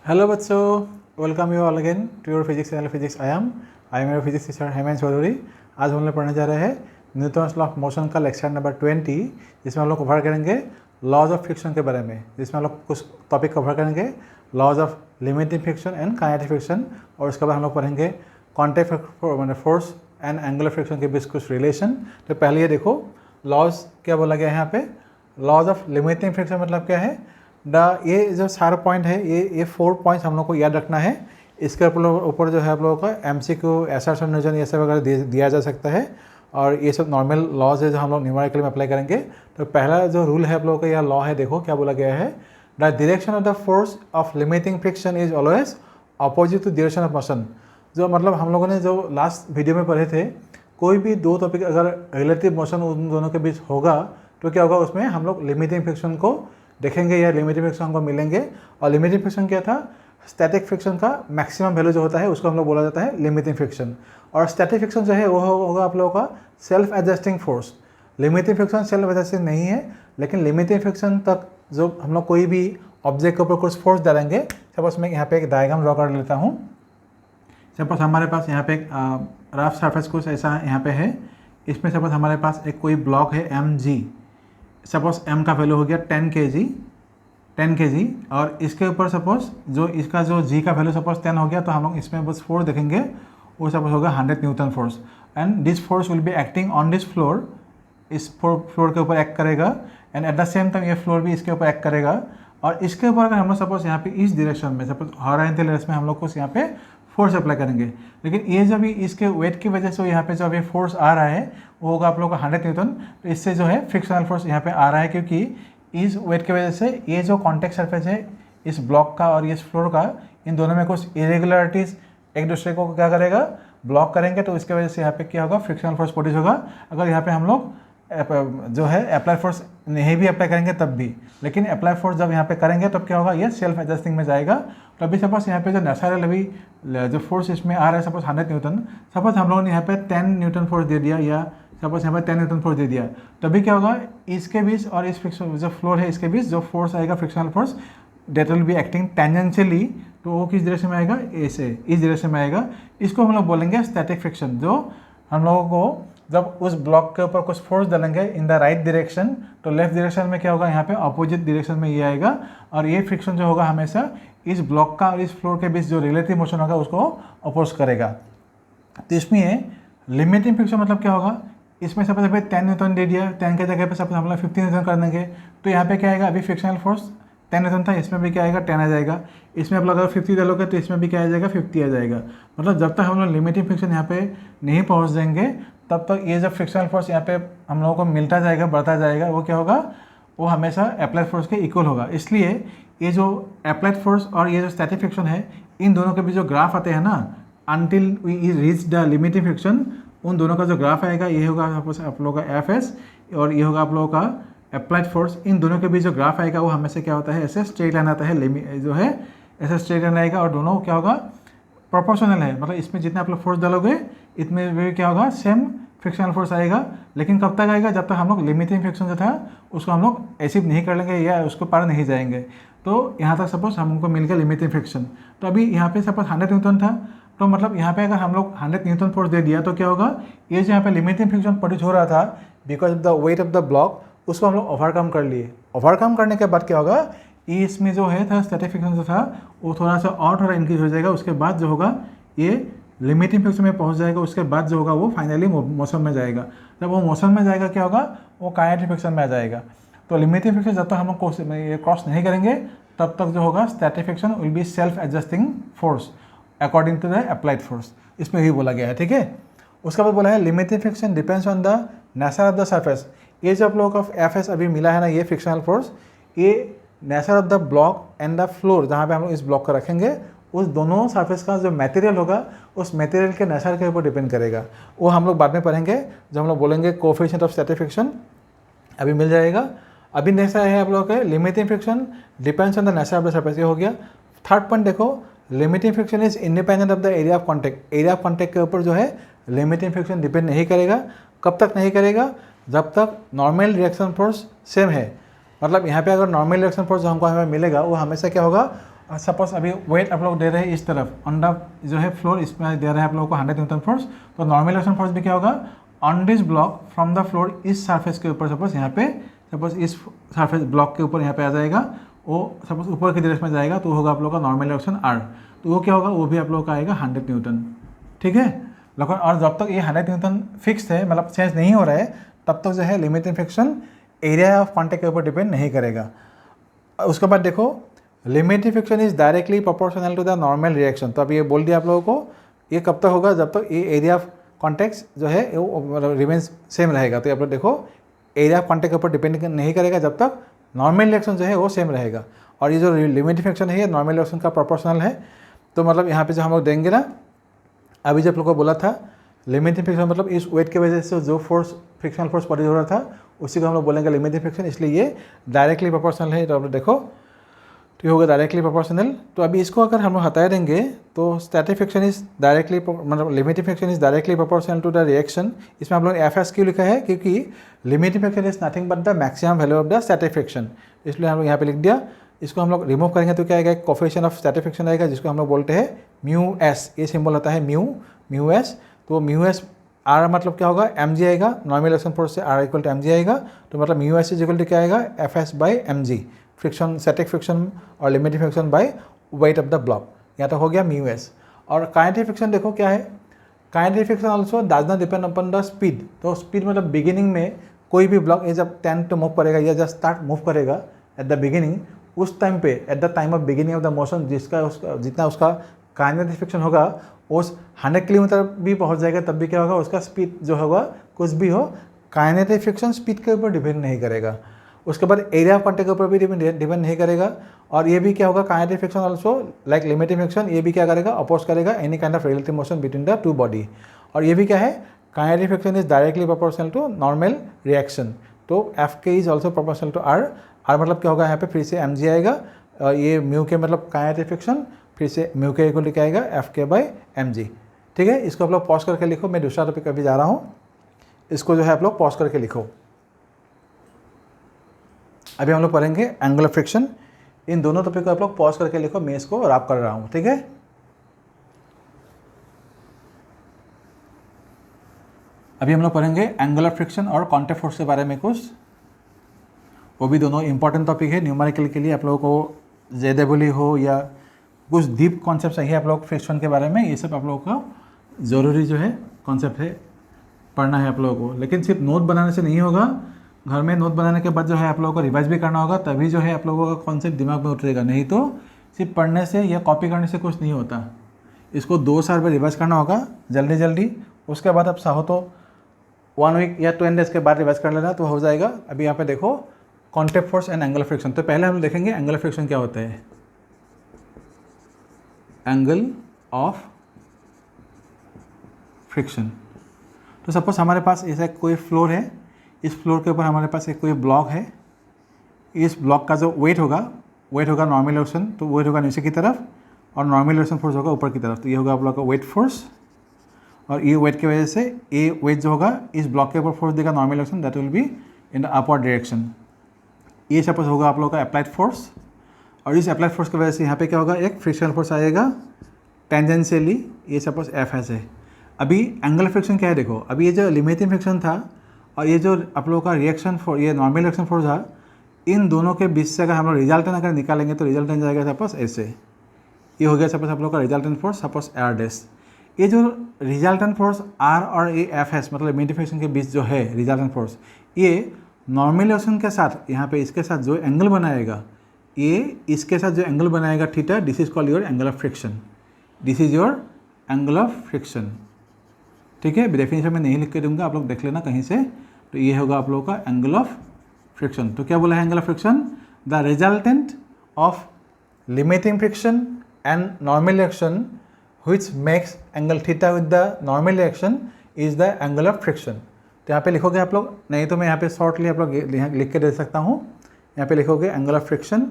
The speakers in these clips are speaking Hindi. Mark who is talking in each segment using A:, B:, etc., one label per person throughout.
A: हेलो बच्चों, welcome you all again to your physics channel physics I am your physics teacher Hemant Chaudhary. आज हम लोग पढ़ने जा रहे हैं न्यूटन्स लॉ ऑफ मोशन का लेक्चर नंबर 20, जिसमें हम लोग कवर करेंगे लॉज ऑफ फ्रिक्शन के बारे में, जिसमें हम लोग कुछ टॉपिक कवर करेंगे laws of limiting friction and kinetic friction, और उसके बाद हम लोग पढ़ेंगे contact force and angular friction के बीच कुछ रिलेशन। तो पहले ये देखो लॉज क्या बोला गया है यहाँ पे। लॉज ऑफ लिमिटिंग फ्रिक्शन मतलब क्या है, ये जो सारा पॉइंट है ये 4 पॉइंट्स हम लोग को याद रखना है। इसके ऊपर जो है आप लोगों का MCQ एसर्शन न्यूटन ये सब वगैरह दिया जा सकता है, और ये सब नॉर्मल लॉज है जो हम लोग न्यूमेरिकल में अप्लाई करेंगे। तो पहला जो रूल है आप लोगों का यह लॉ है, देखो क्या बोला गया है, the direction of the force of limiting friction is always opposite to direction of motion. जो मतलब हम लोगों ने जो लास्ट वीडियो में पढ़े थे, कोई भी दो टॉपिक अगर रिलेटिव मोशन उन दोनों के बीच होगा तो क्या होगा, उसमें हम लोग लिमिटिंग फ्रिक्शन को देखेंगे या लिमिटिंग फ्रिक्शन को मिलेंगे। और लिमिटिंग फ्रिक्शन क्या था, स्टैटिक फ्रिक्शन का मैक्सिमम वैल्यू जो होता है उसको हम लोग बोला जाता है लिमिटिंग फ्रिक्शन। और स्टैटिक फ्रिक्शन जो है वो होगा आप लोगों का self adjusting force. Limiting friction self adjusting नहीं है, लेकिन लिमिटिंग फ्रिक्शन तक जो हम लोग कोई भी ऑब्जेक्ट के ऊपर कुछ फोर्स डालेंगे। सपोज मैं यहाँ पे एक डायग्राम ड्रॉ कर लेता हूँ। सपोज हमारे पास यहाँ पे एक रफ सरफेस कुछ ऐसा यहाँ पे है, इसमें सपोज हमारे पास एक कोई ब्लॉक है mg। सपोज m का वैल्यू हो गया 10 kg, और इसके ऊपर सपोज जो इसका जो g का वैल्यू सपोज 10 हो गया, तो हम लोग इसमें बस फोर्स देखेंगे, वो सपोज होगा 100 Newton force, and this force will be acting on this floor. इस फ्लोर के ऊपर एक्ट करेगा, and at the same time ये फ्लोर भी इसके ऊपर एक्ट करेगा। और इसके ऊपर अगर हम लोग सपोज यहाँ पे इस डायरेक्शन में सपोज हॉरिजॉन्टल रेस में हम लोग कुछ यहाँ पे फोर्स अप्लाई करेंगे, लेकिन ये जब इसके वेट की वजह से यहाँ पे जब ये फोर्स आ रहा है वो होगा आप लोगों का 100 न्यूटन। तो इससे जो है फ्रिक्शनल फोर्स यहाँ पे आ रहा है, क्योंकि इस वेट की वजह से ये जो कॉन्टैक्ट सरफेस है इस ब्लॉक का और इस फ्लोर का, इन दोनों में कुछ इरेगुलरिटीज एक दूसरे को क्या करेगा, ब्लॉक करेंगे। तो इसके वजह से यहाँ पे क्या होगा, फ्रिक्शनल फोर्स प्रोड्यूस होगा। अगर यहाँ पे हम लोग जो है अप्लाई फोर्स नहीं भी अप्लाई करेंगे तब भी, लेकिन अप्लाई फोर्स जब यहाँ पे करेंगे तब क्या होगा, ये सेल्फ एडजस्टिंग में जाएगा। तो अभी सपोज यहाँ पे जो नेचुरल अभी जो फोर्स इसमें आ रहा है सपोज 100 न्यूटन, सपोज हम लोगों ने यहाँ पे 10 न्यूटन फोर्स दे दिया, या सपोज यहाँ पे 10 न्यूटन फोर्स दे दिया, तभी क्या होगा, इसके बीच और इस फ्रिक्शन जो फ्लोर है इसके बीच जो फोर्स आएगा frictional force, that will be acting tangentially. तो वो किस डायरेक्शन में आएगा, ऐसे इस डायरेक्शन में आएगा। इसको हम लोग बोलेंगे स्टैटिक फ्रिक्शन। जो हम लोगों को जब उस ब्लॉक के ऊपर कुछ फोर्स डालेंगे इन द राइट डायरेक्शन, तो लेफ्ट डायरेक्शन में क्या होगा, यहाँ पे अपोजिट डायरेक्शन में ये आएगा, और ये फ्रिक्शन जो होगा हमेशा इस ब्लॉक का और इस फ्लोर के बीच जो रिलेटिव मोशन होगा उसको अपोज करेगा। तो इसमें लिमिटिंग फ्रिक्शन मतलब क्या होगा, इसमें सपोज अभी 10 न्यूटन दे दिया, 10 के जगह पे सपोज हम लोग 15 न्यूटन कर देंगे, तो यहाँ पे क्या आएगा, अभी फ्रिक्शनल फोर्स 10 न्यूटन था, इसमें भी क्या आएगा, 10 आ जाएगा। इसमें आप लोग अगर 50 डालोगे तो इसमें भी क्या आ जाएगा, 50 आ जाएगा। मतलब जब तक हम लोग लिमिटिंग फ्रिक्शन यहाँ पे नहीं पहुँच देंगे, तब तक ये जब फ्रिक्शनल फोर्स यहाँ पे हम लोगों को मिलता जाएगा, बढ़ता जाएगा, वो क्या होगा, वो हमेशा अप्लाइड फोर्स के इक्वल होगा। इसलिए ये जो अप्लाइड फोर्स और ये जो स्टैटिक फ्रिक्शन है, इन दोनों के बीच जो ग्राफ आते हैं ना, until we reach the limiting friction, उन दोनों का जो ग्राफ आएगा ये होगा आप लोगों का FS, और ये होगा आप लोगों का अप्लाइड फोर्स। इन दोनों के बीच जो ग्राफ आएगा वो हमेशा क्या होता है, ऐसे स्ट्रेट लाइन आता है, जो है ऐसे स्ट्रेट लाइन आएगा, और दोनों क्या होगा, प्रोपोर्शनल है। मतलब इसमें जितना आप लोग फोर्स डालोगे इतने भी क्या होगा, सेम फ्रिक्शनल फोर्स आएगा। लेकिन कब तक आएगा, जब तक हम लोग लिमिटिंग फ्रिक्शन जो था उसको हम लोग अचीव नहीं कर लेंगे या उसको पार नहीं जाएंगे। तो यहाँ तक सपोज हमको मिल गया लिमिटिंग फ्रिक्शन। तो अभी यहाँ पे सपोज 100 न्यूटन था, तो मतलब यहाँ पे अगर हम लोग 100 न्यूटन फोर्स दे दिया तो क्या होगा, ये जो यहाँ पे लिमिटिंग फ्रिक्शन प्रोड्यूस हो रहा था because of the wait of the block, उसको हम लोग ओवरकम कर लिए। ओवरकम करने के बाद क्या होगा, इसमें जो है था स्टैटिक फ्रिक्शन जो था वो थोड़ा सा और थोड़ा इंक्रीज हो जाएगा। उसके बाद जो होगा ये लिमिटिंग फ्रिक्शन में पहुंच जाएगा। उसके बाद जो होगा वो फाइनली मोशन में जाएगा। जब वो मोशन में जाएगा क्या होगा, वो काइनेटिक फ्रिक्शन में आ जाएगा। तो लिमिटिंग फ्रिक्शन जब तक हम लोग ये क्रॉस नहीं करेंगे तब तक जो होगा static friction will be self adjusting force according to the applied force. इसमें ही बोला गया है, ठीक है। उसके बाद बोला है limiting friction depends on the nature of the surface. ये जो आप लोगों का FS अभी मिला है ना, ये फ्रिक्शनल फोर्स, ये nature of the block and the floor, जहाँ पे हम लोग इस ब्लॉक को रखेंगे, उस दोनों सरफेस का जो मटेरियल होगा उस मटेरियल के नेचर के ऊपर डिपेंड करेगा। वो हम लोग बाद में पढ़ेंगे जब हम लोग बोलेंगे कोएफिशिएंट ऑफ स्टैटिक फ्रिक्शन, अभी मिल जाएगा। अभी नेक्स्ट है आप लोगों के limiting friction depends on the nature of the surface, ये हो गया। थर्ड पॉइंट देखो, limiting friction is independent of the area of contact. Area of contact के ऊपर जो है लिमिटिंग फ्रिक्शन डिपेंड नहीं करेगा। कब तक नहीं करेगा, जब तक नॉर्मल रिएक्शन फोर्स सेम है। मतलब यहाँ पे अगर नॉर्मल रिएक्शन फोर्स जो हमको हमें मिलेगा वो हमेशा क्या होगा, सपोज अभी वेट आप लोग दे रहे हैं इस तरफ ऑन द जो है फ्लोर, इसमें दे रहे हैं आप लोगों को 100 न्यूटन फोर्स, तो नॉर्मल एक्शन फोर्स भी क्या होगा on this block from the floor इस सरफेस के ऊपर, सपोज यहाँ पे सपोज इस सरफेस ब्लॉक के ऊपर यहाँ पे आ जाएगा, वो सपोज ऊपर की डायरेक्शन में जाएगा तो होगा आप लोगों का नॉर्मल एक्शन आर, तो वो क्या होगा वो भी आप लोगों का आएगा 100 न्यूटन। ठीक है, लेकिन और जब तक ये 100 न्यूटन फिक्स है, मतलब चेंज नहीं हो रहा है, तब तक जो है limiting friction area of contact के ऊपर डिपेंड नहीं करेगा। उसके बाद देखो limiting friction is directly proportional to the normal reaction, तो अब ये बोल दिया आप लोगों को, ये कब तक होगा जब तक ये एरिया ऑफ कॉन्टैक्ट जो है वो रिमेंस सेम रहेगा। तो आप लोग देखो एरिया ऑफ कॉन्टैक्ट के ऊपर डिपेंड नहीं करेगा जब तक नॉर्मल रिएक्शन जो है वो सेम रहेगा, और ये जो लिमिटिंग फ्रिक्शन है ये नॉर्मल रिएक्शन का प्रोपोर्शनल है। तो मतलब यहाँ पे जो हम लोग देंगे ना, अभी जब लोगों को बोला था लिमिटिंग फ्रिक्शन मतलब इस वेट की वजह से जो फोर्स फ्रिक्शनल फोर्स प्रोड्यूस हो रहा था उसी को हम लोग बोलेंगे लिमिटिंग फ्रिक्शन, इसलिए ये डायरेक्टली प्रोपोर्शनल है। तो आप लोग देखो तो ये होगा डायरेक्टली प्रोपोर्शनल। तो अभी इसको अगर हम लोग हटा देंगे तो स्टैटिक फ्रिक्शन इज डायरेक्टली मतलब limiting friction is directly proportional to the reaction. इसमें हम लोग एफ एस क्यों लिखा है, क्योंकि limiting friction is nothing but the maximum value of the static friction, इसलिए हम लोग यहाँ पे लिख दिया। इसको हम लोग रिमूव करेंगे तो क्या आएगा, कोफिशिएंट ऑफ स्टैटिक फ्रिक्शन आएगा जिसको हम लोग बोलते हैं म्यू एस, ये सिंबल होता है म्यू एस। तो म्यू एस आर मतलब क्या होगा एम जी आएगा, नॉर्मल एक्शन फोर्स से R equal to M G आएगा, तो मतलब mu S is equal to क्या आएगा F S by M G, friction static friction और limiting friction by weight of the block, यहाँ तक हो गया म्यू एस। और काइनेटिक फ्रिक्शन देखो क्या है, kinetic friction also does not depend upon the speed. तो स्पीड मतलब बिगिनिंग में कोई भी ब्लॉक ये जब टेंड टू मूव करेगा या जब स्टार्ट मूव करेगा एट द बिगिनिंग, उस टाइम पे at the time of beginning of the motion जिसका उसका जितना उसका काइनेटिक फ्रिक्शन होगा उस 100 किलोमीटर भी पहुंच जाएगा, तब भी क्या होगा उसका स्पीड जो होगा कुछ भी हो, काइनेटिक फ्रिक्शन स्पीड के ऊपर डिपेंड नहीं करेगा। उसके बाद एरिया ऑफ कॉन्टैक्ट के ऊपर भी डिपेंड नहीं करेगा, और ये भी क्या होगा kinetic friction also like limiting friction, ये भी क्या करेगा अपोज करेगा any kind of relative motion between the two body. और ये भी क्या है kinetic friction is directly proportional to normal reaction. तो F K is also proportional to R, R मतलब क्या होगा यहाँ पे फिर से एम जी आएगा, ये म्यू के मतलब काइनेटिक फ्रिक्शन, फिर से म्यू के इक्वल क्या आएगा एफ के बाई एम जी। ठीक है, इसको आप लोग पॉज करके लिखो, मैं दूसरा टॉपिक अभी जा रहा हूँ, इसको जो है आप लोग पॉज करके लिखो। अभी हम लोग पढ़ेंगे एंगुलर फ्रिक्शन, इन दोनों टॉपिक को आप लोग पॉज करके लिखो, मैं इसको रैप कर रहा हूँ। ठीक है, अभी हम लोग पढ़ेंगे एंगुलर फ्रिक्शन और कॉन्टैक्ट फोर्स के बारे में कुछ, वो भी दोनों इंपॉर्टेंट टॉपिक है न्यूमेरिकल के लिए, आप लोगों को जेडेबली हो या कुछ डीप कॉन्सेप्ट चाहिए आप लोग फ्रिक्शन के बारे में, ये सब आप लोगों का ज़रूरी जो है कॉन्सेप्ट है पढ़ना है आप लोगों को। लेकिन सिर्फ नोट बनाने से नहीं होगा, घर में नोट बनाने के बाद जो है आप लोगों को रिवाइज भी करना होगा, तभी जो है आप लोगों का कॉन्सेप्ट दिमाग में उतरेगा, नहीं तो सिर्फ पढ़ने से या कॉपी करने से कुछ नहीं होता। इसको 2 साल में रिवाइज करना होगा जल्दी जल्दी, उसके बाद आप चाहो तो 1 वीक या 20 डेज के बाद रिवाइज कर लेना तो हो जाएगा। अभी यहाँ पे देखो contact force and angular friction, तो पहले हम देखेंगे एंगुलर फ्रिक्शन क्या होता है। एंगल ऑफ फ्रिक्शन, तो सपोज हमारे पास ऐसा कोई फ्लोर है, इस फ्लोर के ऊपर हमारे पास एक कोई ब्लॉक है, इस ब्लॉक का जो वेट होगा नॉर्मल रिएक्शन, तो वेट होगा नीचे की तरफ और नॉर्मल रिएक्शन फोर्स होगा ऊपर की तरफ, तो ये होगा आप लोग का वेट फोर्स, और ये वेट की वजह से ये वेट जो होगा इस ब्लॉक के ऊपर फोर्स देगा normal reaction, that will be in the upward direction. ये सपोज होगा आप लोग का अप्लाइड फोर्स, और इस अप्लाइड फोर्स की वजह से यहाँ पे क्या होगा एक फ्रिक्शनल फोर्स आएगा टेंजेंशियली, ये सपोज एफ एस है। अभी एंगुलर फ्रिक्शन क्या है देखो, अभी ये जो लिमिटिंग फ्रिक्शन था और ये जो आप लोगों का रिएक्शन फोर्स, ये नॉर्मल रिएक्शन फोर्स था, इन दोनों के बीच से अगर हम लोग रिजल्टेंट अगर निकालेंगे तो रिजल्टेंट जाएगा सपोज ऐसे, ये हो गया सपोज आप लोग का resultant force suppose R dash. ये जो रिजल्टेंट फोर्स आर और ये एफ एस मतलब लिमिटिंग फ्रिक्शन के बीच जो है रिजल्टेंट फोर्स, ये नॉर्मल रिएक्शन के साथ यहाँ पे इसके साथ जो एंगल बनाएगा, ये इसके साथ जो एंगल बनाएगा theta, this is called your angle of friction, this is your angle of friction. ठीक है, डेफिनेशन में नहीं लिख के दूंगा, आप लोग देख लेना कहीं से, तो ये होगा आप लोगों का एंगल ऑफ फ्रिक्शन। तो क्या बोला है angle of friction, the resultant of limiting friction and normal reaction which makes angle theta with the normal reaction is the angle of friction. तो यहाँ पे लिखोगे आप लोग, नहीं तो मैं यहाँ पे शॉर्टली आप लोग लिख के दे सकता हूँ, यहाँ पे लिखोगे angle of friction,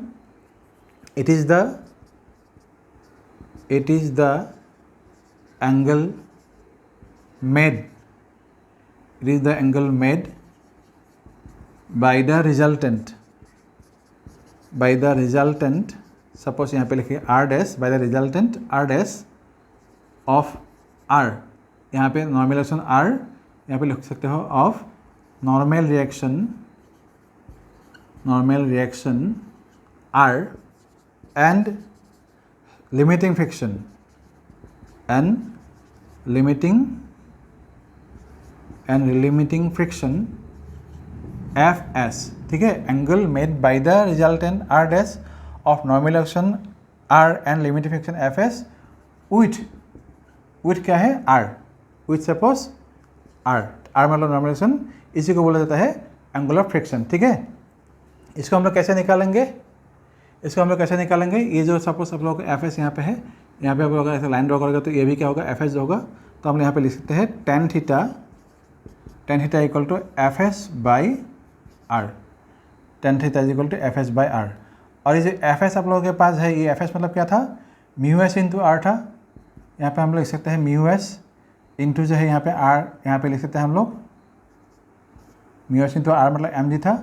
A: it is the angle made, it is the angle made by the resultant suppose यहाँ पे लिखिए R dash by the resultant R dash of R, यहाँ पे नॉर्मल रिएक्शन आर, यहाँ पे लिख सकते हो of normal reaction R and limiting friction F S, ठीक है, angle made by the resultant R dash of normal reaction R and limiting friction F S with क्या है आर, विथ सपोज आर मतलब नॉर्मल रिएक्शन, इसी को बोला जाता है एंगल ऑफ फ्रिक्शन, ठीक है। इसको हम लोग कैसे निकालेंगे, ये जो सपोज आप लोगों को एफ एस यहाँ पे है, यहाँ पे आप लोग ऐसे लाइन ड्रॉ करोगे तो ये भी क्या होगा एफ एस होगा, तो हम यहाँ पे लिख सकते हैं tan theta equal to F S by R, tan theta equal to F S by R. और ये जो एफ एस आप लोगों के पास है, ये एफ एस मतलब क्या था, म्यू एस इंटू आर था, यहाँ पे हम लोग लिख सकते हैं म्यू एस इंटू जो है यहाँ पे आर, यहाँ पे लिख सकते हैं हम लोग म्यू एस इंटू आर मतलब एम जी था,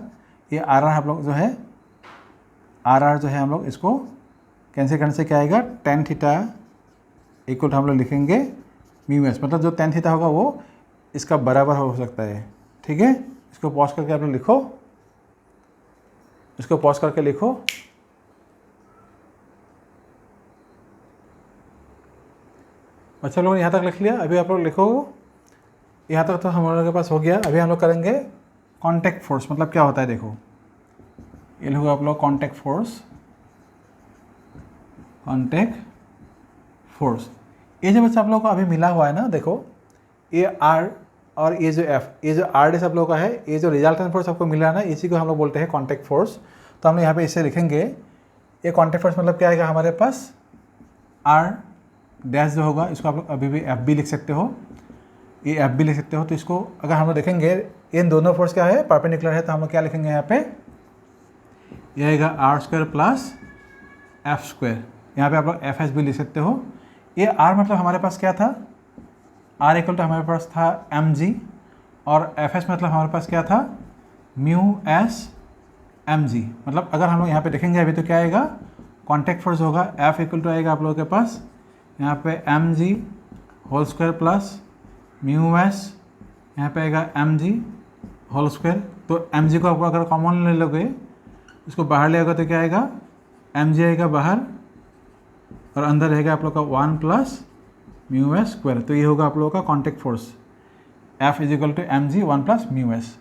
A: ये आर आर हम लोग जो है आर जो है हम लोग इसको कैंसिल करने से क्या आएगा, टेन थीटा इक्वल टू हम लोग लिखेंगे म्यू एस, मतलब जो टेन थीटा होगा वो इसका बराबर हो सकता है, ठीक है। इसको पॉज करके आप लोग लिखो, अच्छा लोगों ने यहाँ तक लिख लिया। अभी आप लोग लिखो, यहाँ तक तो हम लोगों के पास हो गया। अभी हम लोग करेंगे कॉन्टैक्ट फोर्स, मतलब क्या होता है देखो, ये लोग आप लोग कॉन्टैक्ट फोर्स, ये जो बच्चा आप लोगों को अभी मिला हुआ है ना, देखो ये आर और ये जो एफ, ये जो आर डैश आप लोगों का है, ये जो रिजल्टेंट फोर्स आपको मिला है ना, इसी को हम लोग बोलते हैं कॉन्टैक्ट फोर्स। तो हम लोग यहाँ पे इसे लिखेंगे, ये कॉन्टैक्ट फोर्स मतलब क्या आएगा हमारे पास, आर डैश जो होगा इसको आप लोग अभी भी एफ बी लिख सकते हो, ये एफ बी लिख सकते हो। तो इसको अगर हम लोग देखेंगे इन दोनों फोर्स क्या है, परपेंडिकुलर है, तो हम लोग क्या लिखेंगे यहाँ पे, यह आएगा R square plus F square, यहाँ पे आप लोग एफ एस भी लिख सकते हो। ये आर मतलब हमारे पास क्या था, आर इक्वल टू हमारे पास था एम जी, और एफ एस मतलब हमारे पास क्या था, म्यू एस एम जी। मतलब अगर हम लोग यहाँ पे देखेंगे अभी तो क्या आएगा, कॉन्टैक्ट फोर्स होगा एफ इक्वल टू आएगा आप लोगों के पास यहाँ पे M G whole square plus mu S, यहाँ पे आएगा एम जी होल स्क्वायर। तो एम जी को आप अगर कॉमन ले लोगे, इसको बाहर ले आएगा तो क्या आएगा, एम जी आएगा बाहर और अंदर रहेगा आप लोग का 1 प्लस म्यू एस स्क्वायर। तो ये होगा आप लोगों का contact force, F is equal to M G 1 plus mu S.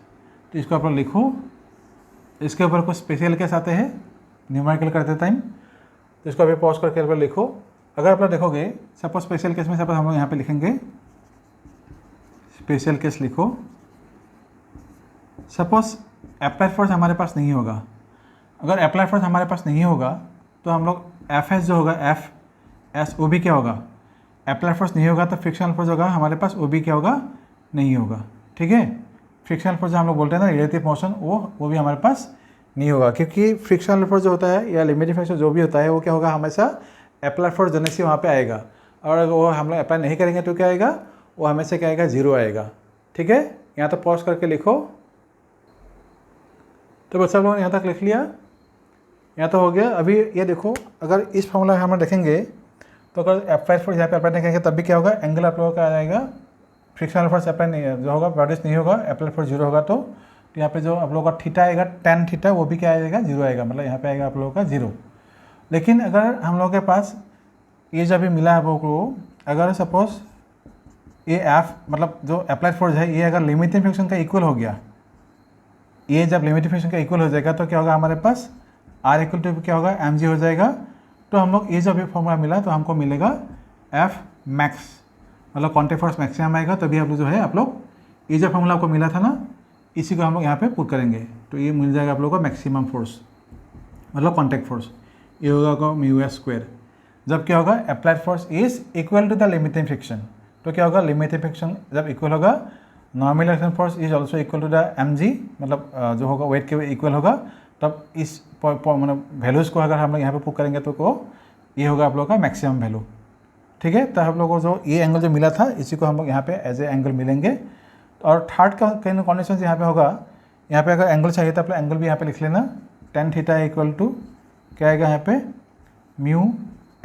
A: तो इसको आप लोग लिखो, इसके ऊपर कुछ स्पेशल केस आते हैं न्यूमेरिकल करते टाइम, तो इसको अभी पॉज करके ऊपर लिखो। अगर आप लोग देखोगे सपोज स्पेशल केस में, सपोज हम लोग यहाँ पे लिखेंगे स्पेशल केस लिखो, सपोज अप्लाइड फोर्स हमारे पास नहीं होगा। अगर अप्लाइड फोर्स हमारे पास नहीं होगा तो हम लोग एफ एस जो होगा, एफ एस ओ बी क्या होगा, अप्लाइड फोर्स नहीं होगा तो फ्रिक्शनल फोर्स होगा हमारे पास, ओ बी क्या होगा, नहीं होगा, ठीक है। फ्रिक्शनल फोर्स जो हम लोग बोलते हैं ना, रिलेटिव मोशन, वो भी हमारे पास नहीं होगा, क्योंकि फ्रिक्शनल फोर्स जो होता है या लिमिटिंग फ्रिक्शन जो भी होता है वो क्या होगा, हमेशा अप्लाइड फोर्स देने से वहाँ पे आएगा, और अगर वो हम लोग अप्लाई नहीं करेंगे तो क्या आएगा, वो हमेशा क्या आएगा, जीरो आएगा, ठीक है। यहाँ तक पॉज करके लिखो। तो बच्चा लोग यहाँ तक लिख लिया, यहाँ तो हो गया। अभी ये देखो, अगर इस फॉर्मूला हम देखेंगे तो अगर अप्लाइड फोर्स यहाँ पे अप्लाई नहीं करेंगे तब भी क्या होगा, एंगल आप लोगों का आ जाएगा, फ्रिक्शनल फोर्स अप्लाई नहीं जो होगा, प्रोड्यूस नहीं होगा, अप्लाइड फोर्स जीरो होगा। तो यहाँ पे जो आप लोगों का थीटा आएगा, टेन थीटा, वो भी क्या आएगा, जीरो आएगा, मतलब यहाँ पे आएगा आप लोगों का जीरो। लेकिन अगर हम लोगों के पास ये जब भी मिला है वो, अगर सपोज ये एफ मतलब जो अप्लाइड फोर्स है ये अगर लिमिटिंग फ्रिक्शन का इक्वल हो गया, ये जब लिमिटिंग फ्रिक्शन का इक्वल हो जाएगा तो क्या होगा, हमारे पास आर इक्वल टू क्या होगा, एम जी हो जाएगा। तो हम लोग ये जब भी फॉर्मूला मिला तो हमको मिलेगा एफ मैक्स, मतलब कॉन्टैक्ट फोर्स मैक्सिमम आएगा। तभी आप लोग जो है, आप लोग ये जो फॉर्मूला आपको मिला था ना, इसी को हम लोग यहाँ पे पुट करेंगे तो ये मिल जाएगा आप लोगों को मैक्सिमम फोर्स, मतलब कॉन्टैक्ट फोर्स, ये होगा म्यू एस स्क्वायर। जब क्या होगा, applied force is equal to the limiting friction, तो क्या होगा, लिमिटिंग फ्रिक्शन जब इक्वल होगा, normal reaction force is also equal to the M G, मतलब जो होगा वेट के इक्वल होगा, तब इस मतलब वैल्यूज़ को अगर हम लोग यहाँ पे पुट करेंगे तो को ये होगा आप लोगों का मैक्सिमम वैल्यू, ठीक है। तो हम लोगों को जो ये एंगल जो मिला था इसी को हम लोग यहाँ पे एज ए एंगल मिलेंगे। और थर्ड का कंडीशन यहाँ पे होगा, यहाँ पे अगर एंगल चाहिए तो आप लोग एंगल भी यहाँ पे लिख लेना, टेन थीटा इक्वल टू क्या आएगा यहाँ पे, म्यू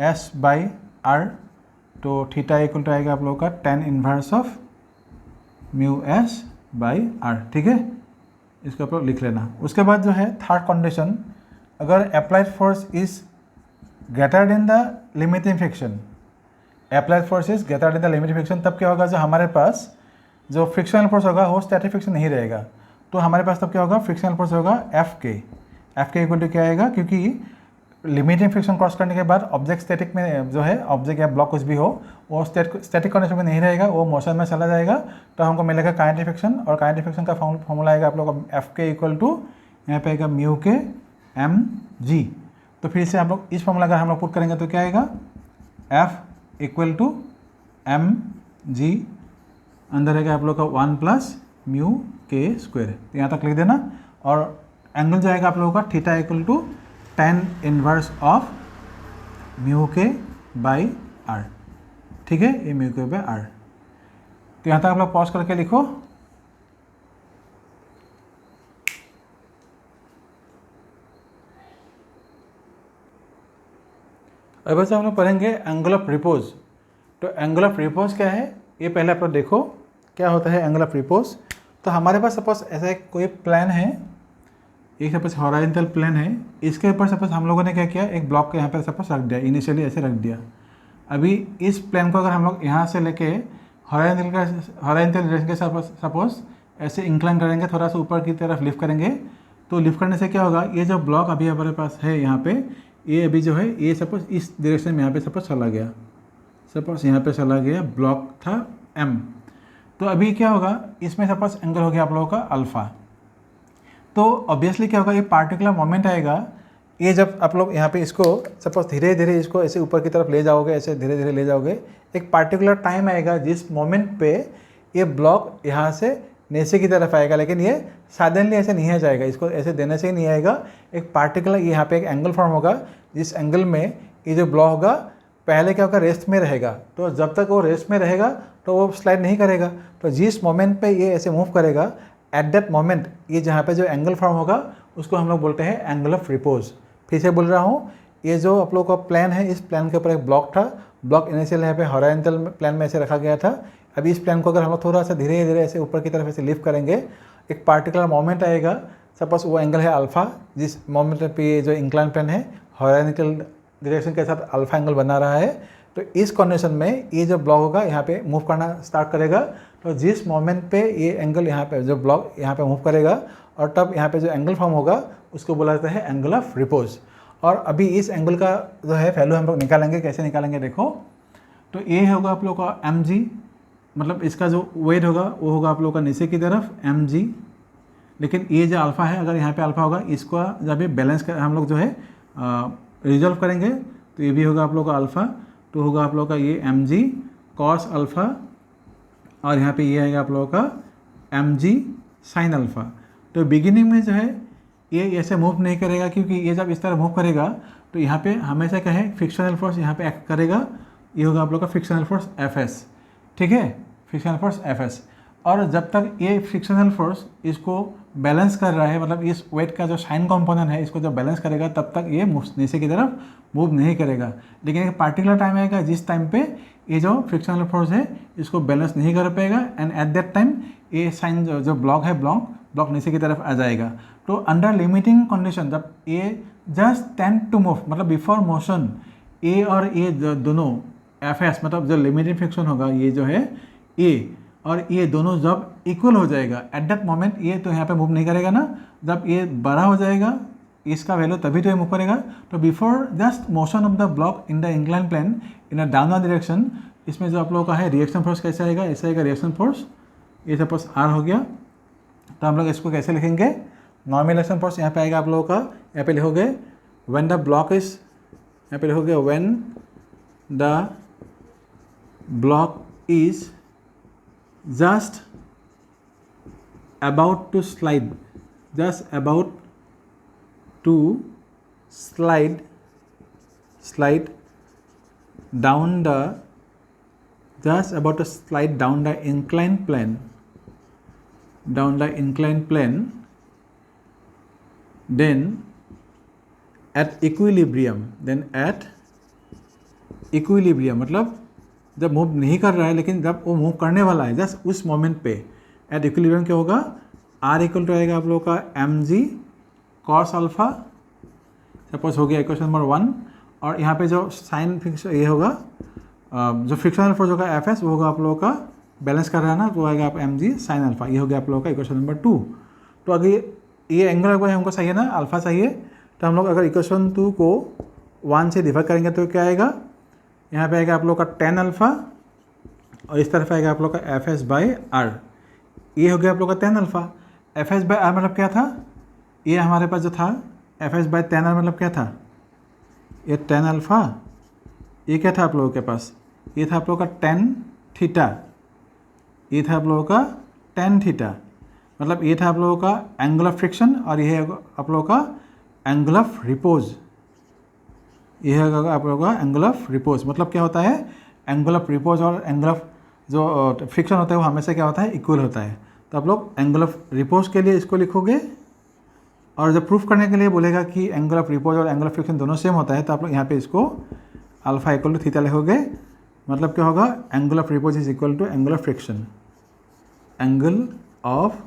A: एस बाई आर, तो थीटा इक्वल टू आएगा आप लोगों का tan inverse of mu S by R. ठीक है, इसको आप लोग लिख लेना। उसके बाद जो है थर्ड कंडीशन, अगर applied force is greater than the limiting friction, applied force is greater than the limiting friction, तब क्या होगा, जो हमारे पास जो फ्रिक्शनल फोर्स होगा वो स्टैटिक फ्रिक्शन नहीं रहेगा, तो हमारे पास तब क्या होगा, फ्रिक्शनल फोर्स होगा एफ के इक्वल टू क्या आएगा, क्योंकि लिमिटिंग फ्रिक्शन क्रॉस करने के बाद ऑब्जेक्ट स्टैटिक में जो है, ऑब्जेक्ट या ब्लॉक कुछ भी हो, वो स्टैटिक कंडीशन में नहीं रहेगा, वो मोशन में चला जाएगा, तो हमको मिलेगा काइनेटिक फ्रिक्शन। और काइनेटिक फ्रिक्शन का फॉर्मूला आएगा आप लोग का एफ के इक्वल टू यहाँ पे आएगा म्यू के एम जी। तो फिर से आप लोग इस फॉर्मूला अगर हम लोग पुट करेंगे तो क्या आएगा, F equal to M G, अंदर रहेगा आप लोग का 1 प्लस म्यू के स्क्वायर, तो यहाँ तक लिख देना। और एंगल जो आएगा आप लोगों का theta equal to tan inverse of mu के बाई आर। ठीक है, ये म्यू के बाई आर। तो यहाँ तक आप लोग पॉज करके लिखो। अब से हम लोग पढ़ेंगे एंगल ऑफ रिपोज। तो एंगल ऑफ रिपोज क्या है, ये पहले आप लोग देखो क्या होता है एंगल ऑफ रिपोज। तो हमारे पास सपोज ऐसा एक कोई प्लान है, एक सपोज हॉरिजॉन्टल प्लेन है, इसके ऊपर सपोज हम लोगों ने क्या किया, एक ब्लॉक के यहाँ पर सपोज रख दिया, इनिशियली ऐसे रख दिया। अभी इस प्लेन को अगर हम लोग यहाँ से लेके हॉरिजॉन्टल डायरेक्शन के सपोज ऐसे इंक्लाइन करेंगे, थोड़ा सा ऊपर की तरफ लिफ्ट करेंगे, तो लिफ्ट करने से क्या होगा, ये जो ब्लॉक अभी हमारे पास है यहाँ पे, ये अभी जो है ये सपोज इस डायरेक्शन में यहाँ पे सपोज चला गया, सपोज यहाँ पे चला गया, ब्लॉक था एम। तो अभी क्या होगा, इसमें सपोज एंगल हो गया आप लोगों का अल्फ़ा। तो ऑब्वियसली क्या होगा, ये पार्टिकुलर मोमेंट आएगा, ये जब आप लोग यहाँ पे इसको सपोज धीरे धीरे इसको ऐसे ऊपर की तरफ ले जाओगे, ऐसे धीरे धीरे ले जाओगे, एक पार्टिकुलर टाइम आएगा जिस मोमेंट पे ये ब्लॉक यहाँ से नीचे की तरफ आएगा, लेकिन ये सडनली ऐसे नहीं आ जाएगा, इसको ऐसे देने से ही नहीं आएगा। एक पार्टिकुलर यहाँ पे एक एंगल फॉर्म होगा, जिस एंगल में ये जो ब्लॉक होगा पहले क्या होगा, रेस्ट में रहेगा। तो जब तक वो रेस्ट में रहेगा तो वो स्लाइड नहीं करेगा। तो जिस मोमेंट पे ये ऐसे मूव करेगा, एट दैट मोमेंट ये जहाँ पे जो एंगल फॉर्म होगा उसको हम लोग बोलते हैं एंगल ऑफ रिपोज। फिर से बोल रहा हूँ, ये जो आप लोगों का प्लान है, इस प्लान के ऊपर एक ब्लॉक था, ब्लॉक इनिशियल यहाँ पे हॉरिजॉन्टल प्लान में ऐसे रखा गया था। अभी इस प्लान को अगर हम लोग थोड़ा सा धीरे धीरे ऐसे ऊपर की तरफ ऐसे लिफ्ट करेंगे, एक पार्टिकुलर मोमेंट आएगा, सपोज वो एंगल है अल्फ़ा, जिस मोमेंट पे जो इंक्लाइन प्लान है हॉरिजॉन्टल डायरेक्शन के साथ अल्फ़ा एंगल बना रहा है। तो इस कंडीशन में ये जो ब्लॉक होगा यहाँ पे मूव करना स्टार्ट करेगा। तो जिस मोमेंट पे ये एंगल यहाँ पे जो ब्लॉक यहाँ पे मूव करेगा और तब यहाँ पे जो एंगल फॉर्म होगा उसको बोला जाता है एंगल ऑफ रिपोज। और अभी इस एंगल का जो है वैल्यू हम लोग निकालेंगे, कैसे निकालेंगे देखो। तो ये होगा आप लोग का एम जी, मतलब इसका जो वेट होगा वो होगा आप लोग का नीचे की तरफ एम जी, लेकिन ये जो अल्फ़ा है, अगर यहाँ पे अल्फ़ा होगा, इसको जब ये बैलेंस कर हम लोग जो है रिजॉल्व करेंगे तो ये भी होगा आप लोग का अल्फ़ा, तो होगा आप लोग का ये एम जी कॉस अल्फ़ा, और यहाँ पे ये आएगा आप लोगों का एम जी साइन अल्फ़ा। तो बिगिनिंग में जो है ये ऐसे मूव नहीं करेगा, क्योंकि ये जब इस तरह मूव करेगा तो यहाँ पे हमेशा क्या है, फ्रिक्शनल फोर्स यहाँ पे एक्ट करेगा, ये होगा आप लोग का फ्रिक्शनल फोर्स एफ एस। ठीक है, फ्रिक्शनल फोर्स एफ एस। और जब तक ये फ्रिक्शनल फोर्स इसको बैलेंस कर रहा है, मतलब इस वेट का जो साइन कंपोनेंट है इसको जब बैलेंस करेगा, तब तक ये नीचे की तरफ मूव नहीं करेगा। लेकिन एक पार्टिकुलर टाइम आएगा जिस टाइम पे ये जो फ्रिक्शनल फोर्स है इसको बैलेंस नहीं कर पाएगा, एंड एट दैट टाइम ये साइन जो ब्लॉक है ब्लॉक नीचे की तरफ आ जाएगा। तो अंडर लिमिटिंग कंडीशन जब ये जस्ट टेंड टू मूव, मतलब बिफोर मोशन ए और ए दोनों एफ एस, मतलब जो लिमिटिंग फ्रिक्शन होगा ये जो है ए और ये दोनों जब इक्वल हो जाएगा, एट दैट मोमेंट ये तो यहाँ पे मूव नहीं करेगा ना, जब ये बड़ा हो जाएगा इसका वैल्यू तभी तो ये मूव करेगा। तो before just motion of the block in the incline plane in a downward direction, इसमें जो आप लोगों का है रिएक्शन फोर्स कैसे आएगा, ऐसा आएगा रिएक्शन फोर्स, ये सपोज आर हो गया। तो हम लोग इसको कैसे लिखेंगे, नॉर्मल रिएक्शन फोर्स यहाँ पे आएगा आप लोगों का, यहाँ पे लिखोगे व्हेन द ब्लॉक इज, यहाँ पे लिखोगे when the block is just about to slide, just about to slide down the, just about to slide down the inclined plane, then at equilibrium, equilibrium मतलब जब मूव नहीं कर रहा है लेकिन जब वो मूव करने वाला है जस्ट उस मोमेंट पे एट इक्विलिब्रियम क्या होगा, आर इक्वल टू आएगा आप लोगों का M G cos alpha, suppose हो गया इक्वेशन नंबर 1। और यहाँ पे जो साइन फिक्स ये होगा जो फ्रिक्शनल फोर्स होगा एफ एस वो होगा आप लोगों का बैलेंस कर रहा है ना, तो आएगा आप एम जी साइन अल्फा। ये हो गया आप लोगों का इक्वेशन नंबर 2। तो अगर ये एंगल अगर हमको चाहिए ना अल्फा चाहिए, तो हम लोग अगर इक्वेशन 2 को 1 से डिवाइड करेंगे तो क्या आएगा, यहाँ पे आएगा आप लोग का टेन अल्फा और इस तरफ आएगा आप लोग का एफ एस बाई आर। ये हो गया आप लोग का tan alpha. F S by R मतलब क्या था, ये हमारे पास जो था F S by tan R मतलब क्या था, ये टेन अल्फा। ये क्या था आप लोगों के पास, ये था आप लोगों का टेन थीटा, ये था आप लोगों का टेन थीटा। मतलब ये था आप लोगों का एंगल ऑफ फ्रिक्शन और ये है आप लोगों का एंगल ऑफ रिपोज। ये है आप लोगों का एंगल ऑफ रिपोज। मतलब क्या होता है, एंगल ऑफ रिपोज और एंगल ऑफ जो फ्रिक्शन होता है वो हमेशा क्या होता है, इक्वल होता है। तो आप लोग एंगल ऑफ रिपोज के लिए इसको लिखोगे और जब प्रूफ करने के लिए बोलेगा कि एंगल ऑफ रिपोज और एंगल ऑफ फ्रिक्शन दोनों सेम होता है, तो आप लोग यहाँ पे इसको अल्फा इक्वल टू थीटा लिखोगे। मतलब क्या होगा, angle of repose is equal to angle of friction, angle of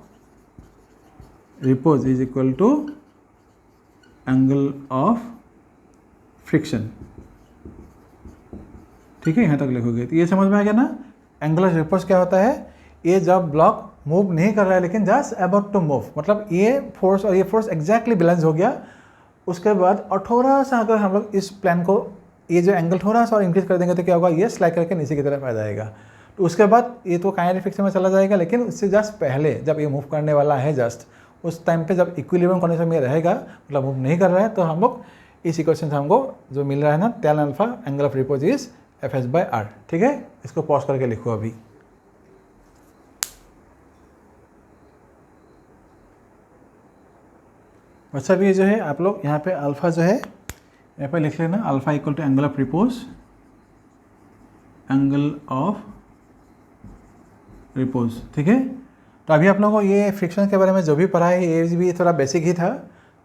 A: repose is equal to angle of friction. ठीक है, यहाँ तक लिखोगे तो ये समझ में आ गया ना। एंगल ऑफ रिपोज क्या होता है, ये जब ब्लॉक मूव नहीं कर रहा है लेकिन जस्ट अबाउट टू मूव, मतलब ये फोर्स और ये फोर्स एग्जैक्टली बैलेंस हो गया। उसके बाद और थोड़ा सा अगर हम लोग इस प्लान को ये जो एंगल थोड़ा सा और इंक्रीज कर देंगे तो क्या होगा, ये स्लाइड करके नीचे की तरफ आ जाएगा। तो उसके बाद ये तो काइनेटिक फ्रिक्शन में चला जाएगा, लेकिन उससे जस्ट पहले जब ये मूव करने वाला है जस्ट उस टाइम पे जब इक्विलिब्रियम कंडीशन में रहेगा, मतलब मूव नहीं कर रहा है, तो हम लोग इस इक्वेशन से हमको जो मिल रहा है ना tan alpha angle of repose is F S by R. ठीक है, इसको पॉज करके लिखो अभी। अच्छा भी ये जो है आप लोग यहाँ पे अल्फा जो है यहाँ पे लिख लेना, alpha equal to angle of repose, angle of repose. ठीक है, तो अभी आप लोगों को ये फ्रिक्शन के बारे में जो भी पढ़ा है ये भी थोड़ा बेसिक ही था।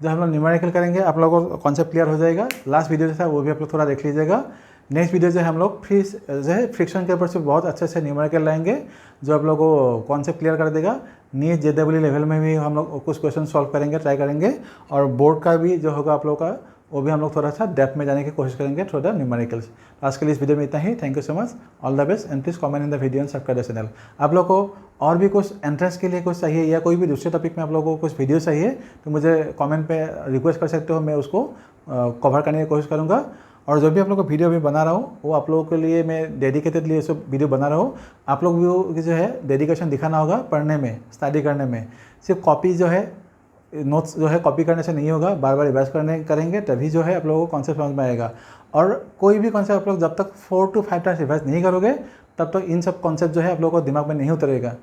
A: जब हम लोग न्यूमेरिकल करेंगे आप लोगों को कॉन्सेप्ट क्लियर हो जाएगा। लास्ट वीडियो जो था वो भी आप लोग थोड़ा देख लीजिएगा। नेक्स्ट वीडियो जो है हम लोग फिर जो है फ्रिक्शन के ऊपर से बहुत अच्छे से न्यूमेरिकल लाएंगे जो आप लोगों को कॉन्सेप्ट क्लियर कर देगा। नीट जेडब्ल्यू लेवल में भी हम लोग कुछ क्वेश्चन सॉल्व करेंगे, ट्राई करेंगे, और बोर्ड का भी जो होगा आप लोग का वो भी हम लोग थोड़ा सा डेप्थ में जाने की कोशिश करेंगे थ्रू द न्यूमेरिकल्स। आज के लिए इस वीडियो में इतना ही। Thank you so much, all the best and please comment in the video and subscribe the channel. आप लोग को और भी कुछ एंट्रेंस के लिए कुछ चाहिए या कोई भी दूसरे टॉपिक में आप लोगों को कुछ वीडियो चाहिए तो मुझे कमेंट पे रिक्वेस्ट कर सकते हो, मैं उसको कवर करने की कोशिश करूँगा। और जो भी आप लोग को वीडियो भी बना रहा हूँ वो आप लोगों के लिए मैं डेडिकेटेड लिए सब वीडियो बना रहा हूँ। आप लोग भी जो है डेडिकेशन दिखाना होगा पढ़ने में, स्टडी करने में। सिर्फ कॉपी जो है नोट्स जो है कॉपी करने से नहीं होगा, बार बार रिवाइज करेंगे तभी जो है आप लोगों को कॉन्सेप्ट समझ में आएगा। और कोई भी कॉन्सेप्ट आप लोग जब तक 4 to 5 टाइम्स रिवाइज नहीं करोगे तब तक इन सब कॉन्सेप्ट जो है आप लोगों को दिमाग में नहीं उतरेगा।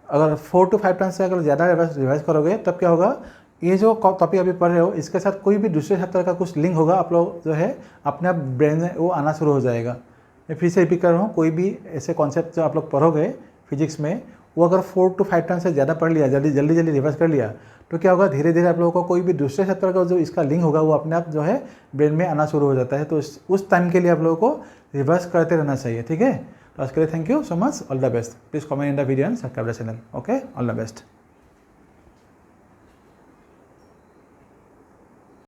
A: अगर 4 to 5 टाइम्स से अगर ज़्यादा रिवाइज करोगे तब क्या होगा, ये जो टॉपिक अभी पढ़ रहे हो इसके साथ कोई भी दूसरे छात्र का कुछ लिंक होगा, आप लोग जो है अपने आप ब्रेन में वो आना शुरू हो जाएगा। मैं फिर से रिपीट कर रहा हूँ, कोई भी ऐसे कॉन्सेप्ट जो आप लोग पढ़ोगे फिजिक्स में वो अगर 4 to 5 टाइम्स से ज़्यादा पढ़ लिया, जल्दी रिवाइज कर लिया, तो क्या होगा धीरे धीरे आप लोगों को कोई भी दूसरे छात्र का जो इसका लिंक होगा वो अपने आप जो है ब्रेन में आना शुरू हो जाता है। तो उस टाइम के लिए आप लोगों को रिवाइज करते रहना चाहिए। ठीक है, तो आज के लिए thank you so much, all the best. Please comment in the video and subscribe the channel. Okay, all the best.